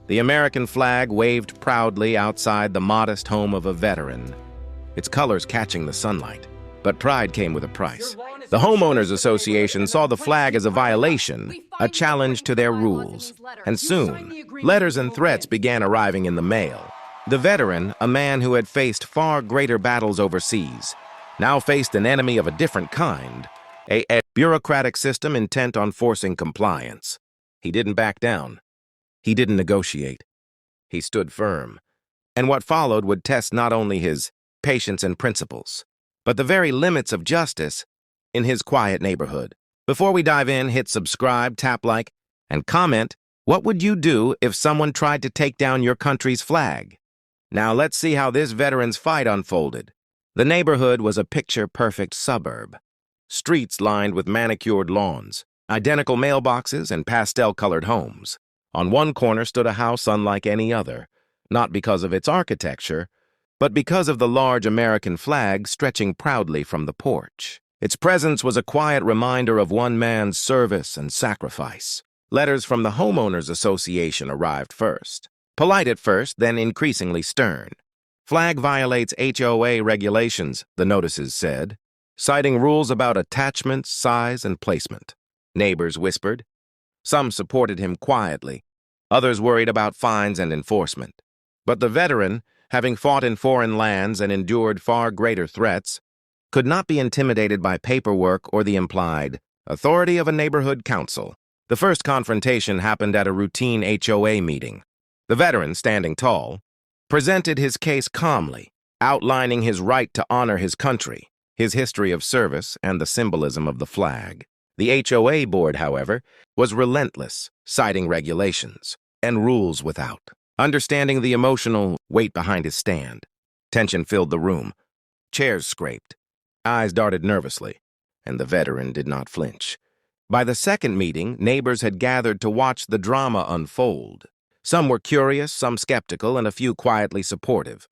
The American flag waved proudly outside the modest home of a veteran, its colors catching the sunlight. But pride came with a price. The Homeowners Association saw the flag as a violation, a challenge to their rules. And soon, letters and threats began arriving in the mail. The veteran, a man who had faced far greater battles overseas, now faced an enemy of a different kind, a bureaucratic system intent on forcing compliance. He didn't back down. He didn't negotiate. He stood firm. And what followed would test not only his patience and principles, but the very limits of justice in his quiet neighborhood. Before we dive in, hit subscribe, tap like, and comment, what would you do if someone tried to take down your country's flag? Now let's see how this veteran's fight unfolded. The neighborhood was a picture-perfect suburb. Streets lined with manicured lawns, identical mailboxes, and pastel-colored homes. On one corner stood a house unlike any other, not because of its architecture, but because of the large American flag stretching proudly from the porch. Its presence was a quiet reminder of one man's service and sacrifice. Letters from the Homeowners Association arrived first. Polite at first, then increasingly stern. Flag violates HOA regulations, the notices said, citing rules about attachment, size, and placement. Neighbors whispered. Some supported him quietly. Others worried about fines and enforcement. But the veteran, having fought in foreign lands and endured far greater threats, could not be intimidated by paperwork or the implied authority of a neighborhood council. The first confrontation happened at a routine HOA meeting. The veteran, standing tall, presented his case calmly, outlining his right to honor his country, his history of service, and the symbolism of the flag. The HOA board, however, was relentless, citing regulations and rules without. Understanding the emotional weight behind his stand, tension filled the room. Chairs scraped. Eyes darted nervously, and the veteran did not flinch. By the second meeting, neighbors had gathered to watch the drama unfold. Some were curious, some skeptical, and a few quietly supportive.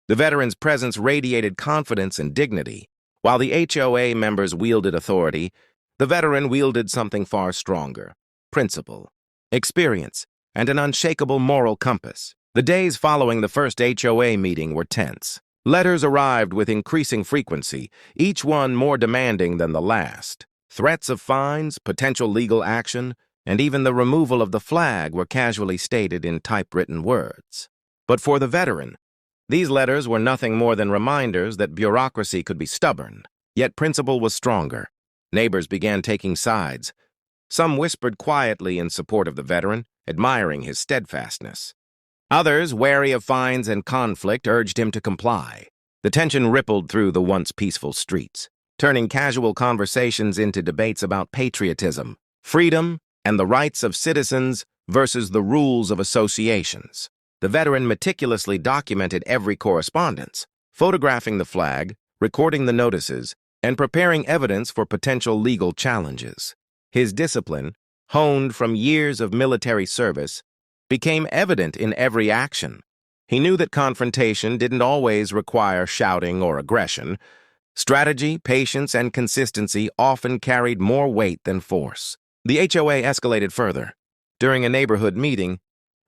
The veteran's presence radiated confidence and dignity. While the HOA members wielded authority, the veteran wielded something far stronger: principle, experience, and an unshakable moral compass. The days following the first HOA meeting were tense. Letters arrived with increasing frequency, each one more demanding than the last. Threats of fines, potential legal action, and even the removal of the flag were casually stated in typewritten words. But for the veteran, these letters were nothing more than reminders that bureaucracy could be stubborn. Yet principle was stronger. Neighbors began taking sides. Some whispered quietly in support of the veteran, admiring his steadfastness. Others, wary of fines and conflict, urged him to comply. The tension rippled through the once peaceful streets, turning casual conversations into debates about patriotism, freedom, and the rights of citizens versus the rules of associations. The veteran meticulously documented every correspondence, photographing the flag, recording the notices, and preparing evidence for potential legal challenges. His discipline, honed from years of military service, became evident in every action. He knew that confrontation didn't always require shouting or aggression. Strategy, patience, and consistency often carried more weight than force. The HOA escalated further. During a neighborhood meeting,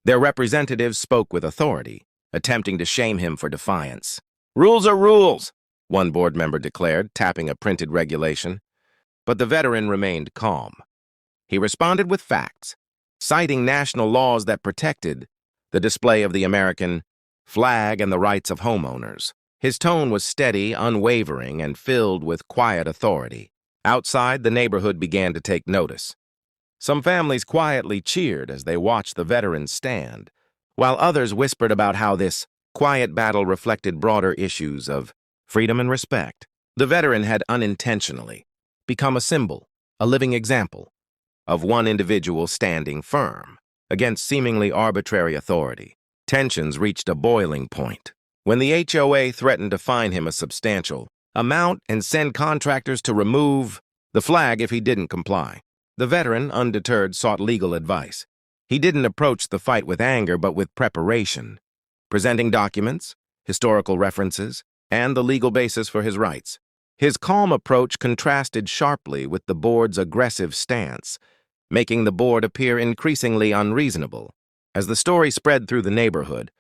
their representatives spoke with authority, attempting to shame him for defiance. "Rules are rules," one board member declared, tapping a printed regulation. But the veteran remained calm. He responded with facts, citing national laws that protected the display of the American flag and the rights of homeowners. His tone was steady, unwavering, and filled with quiet authority. Outside, the neighborhood began to take notice. Some families quietly cheered as they watched the veteran stand, while others whispered about how this quiet battle reflected broader issues of freedom and respect. The veteran had unintentionally become a symbol, a living example, of one individual standing firm against seemingly arbitrary authority. Tensions reached a boiling point when the HOA threatened to fine him a substantial amount and send contractors to remove the flag if he didn't comply. The veteran, undeterred, sought legal advice. He didn't approach the fight with anger, but with preparation, presenting documents, historical references, and the legal basis for his rights. His calm approach contrasted sharply with the board's aggressive stance, making the board appear increasingly unreasonable. As the story spread through the neighborhood,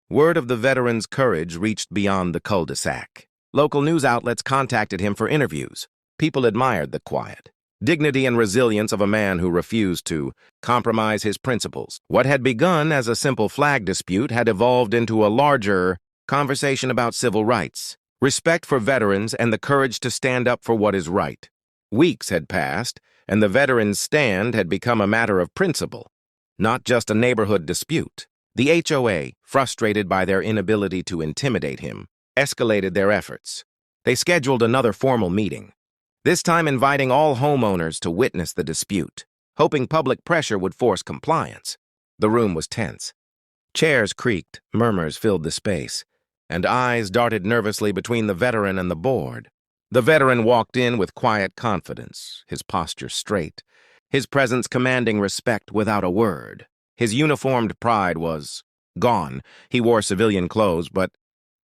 word of the veteran's courage reached beyond the cul-de-sac. Local news outlets contacted him for interviews. People admired the quiet, dignity and resilience of a man who refused to compromise his principles. What had begun as a simple flag dispute had evolved into a larger conversation about civil rights, respect for veterans, and the courage to stand up for what is right. Weeks had passed, and the veteran's stand had become a matter of principle, not just a neighborhood dispute. The HOA, frustrated by their inability to intimidate him, escalated their efforts. They scheduled another formal meeting, this time inviting all homeowners to witness the dispute, hoping public pressure would force compliance. The room was tense. Chairs creaked, murmurs filled the space, and eyes darted nervously between the veteran and the board. The veteran walked in with quiet confidence, his posture straight, his presence commanding respect without a word. His uniformed pride was gone. He wore civilian clothes, but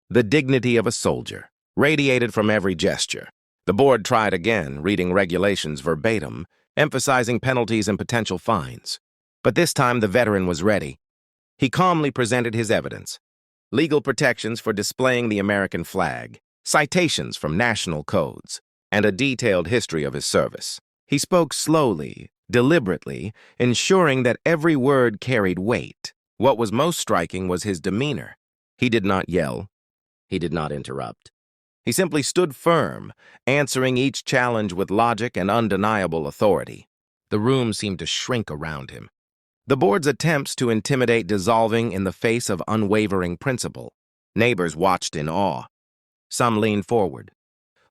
the dignity of a soldier radiated from every gesture. The board tried again, reading regulations verbatim, emphasizing penalties and potential fines. But this time the veteran was ready. He calmly presented his evidence: legal protections for displaying the American flag, citations from national codes, and a detailed history of his service. He spoke slowly, deliberately, ensuring that every word carried weight. What was most striking was his demeanor. He did not yell. He did not interrupt. He simply stood firm, answering each challenge with logic and undeniable authority. The room seemed to shrink around him, the board's attempts to intimidate dissolving in the face of unwavering principle. Neighbors watched in awe. Some leaned forward,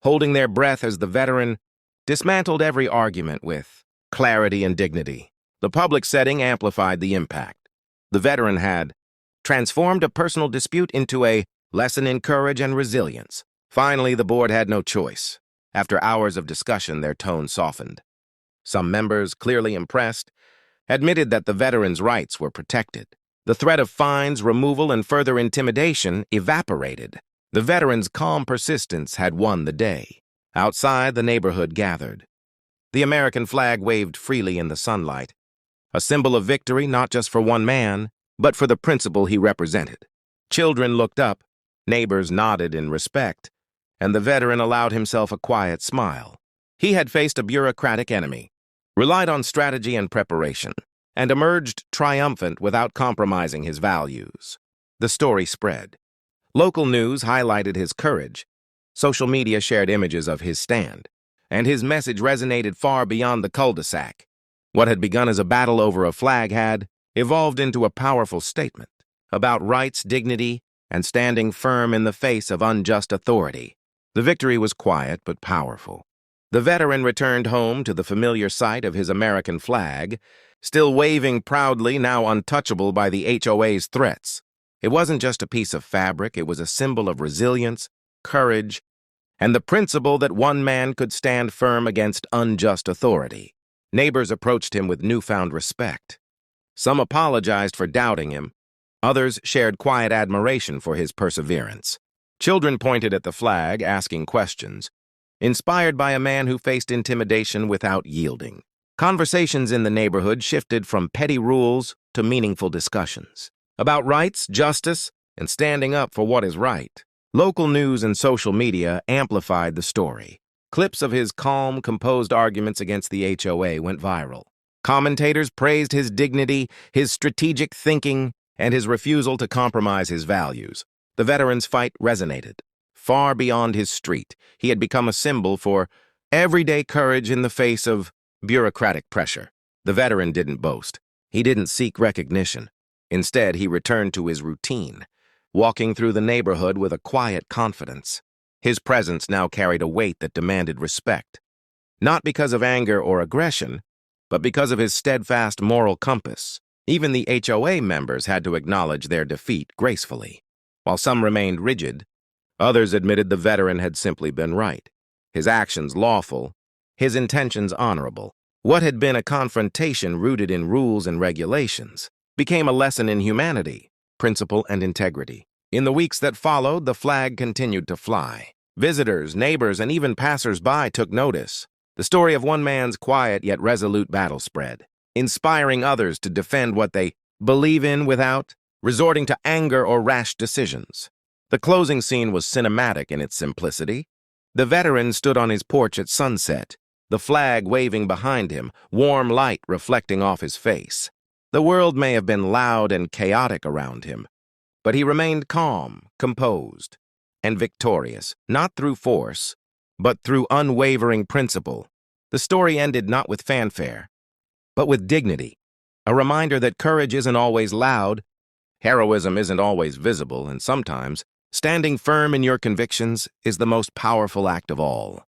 holding their breath as the veteran dismantled every argument with clarity and dignity. The public setting amplified the impact. The veteran had transformed a personal dispute into a lesson in courage and resilience. Finally, the board had no choice. After hours of discussion, their tone softened. Some members, clearly impressed, admitted that the veteran's rights were protected. The threat of fines, removal, and further intimidation evaporated. The veteran's calm persistence had won the day. Outside, the neighborhood gathered. The American flag waved freely in the sunlight, a symbol of victory not just for one man, but for the principle he represented. Children looked up, neighbors nodded in respect, and the veteran allowed himself a quiet smile. He had faced a bureaucratic enemy, relied on strategy and preparation, and emerged triumphant without compromising his values. The story spread. Local news highlighted his courage. Social media shared images of his stand, and his message resonated far beyond the cul-de-sac. What had begun as a battle over a flag had evolved into a powerful statement about rights, dignity, and standing firm in the face of unjust authority. The victory was quiet but powerful. The veteran returned home to the familiar sight of his American flag, still waving proudly, now untouchable by the HOA's threats. It wasn't just a piece of fabric, it was a symbol of resilience, courage, and the principle that one man could stand firm against unjust authority. Neighbors approached him with newfound respect. Some apologized for doubting him. Others shared quiet admiration for his perseverance. Children pointed at the flag, asking questions, inspired by a man who faced intimidation without yielding. Conversations in the neighborhood shifted from petty rules to meaningful discussions about rights, justice, and standing up for what is right. Local news and social media amplified the story. Clips of his calm, composed arguments against the HOA went viral. Commentators praised his dignity, his strategic thinking, and his refusal to compromise his values. The veteran's fight resonated. Far beyond his street, he had become a symbol for everyday courage in the face of bureaucratic pressure. The veteran didn't boast. He didn't seek recognition. Instead, he returned to his routine, walking through the neighborhood with a quiet confidence. His presence now carried a weight that demanded respect, not because of anger or aggression, but because of his steadfast moral compass. Even the HOA members had to acknowledge their defeat gracefully. While some remained rigid, others admitted the veteran had simply been right, his actions lawful, his intentions honorable. What had been a confrontation rooted in rules and regulations became a lesson in humanity, principle, and integrity. In the weeks that followed, the flag continued to fly. Visitors, neighbors, and even passers-by took notice. The story of one man's quiet yet resolute battle spread, inspiring others to defend what they believe in without, resorting to anger or rash decisions. The closing scene was cinematic in its simplicity. The veteran stood on his porch at sunset, the flag waving behind him, warm light reflecting off his face. The world may have been loud and chaotic around him, but he remained calm, composed, and victorious, not through force, but through unwavering principle. The story ended not with fanfare, but with dignity, a reminder that courage isn't always loud, heroism isn't always visible, and sometimes standing firm in your convictions is the most powerful act of all.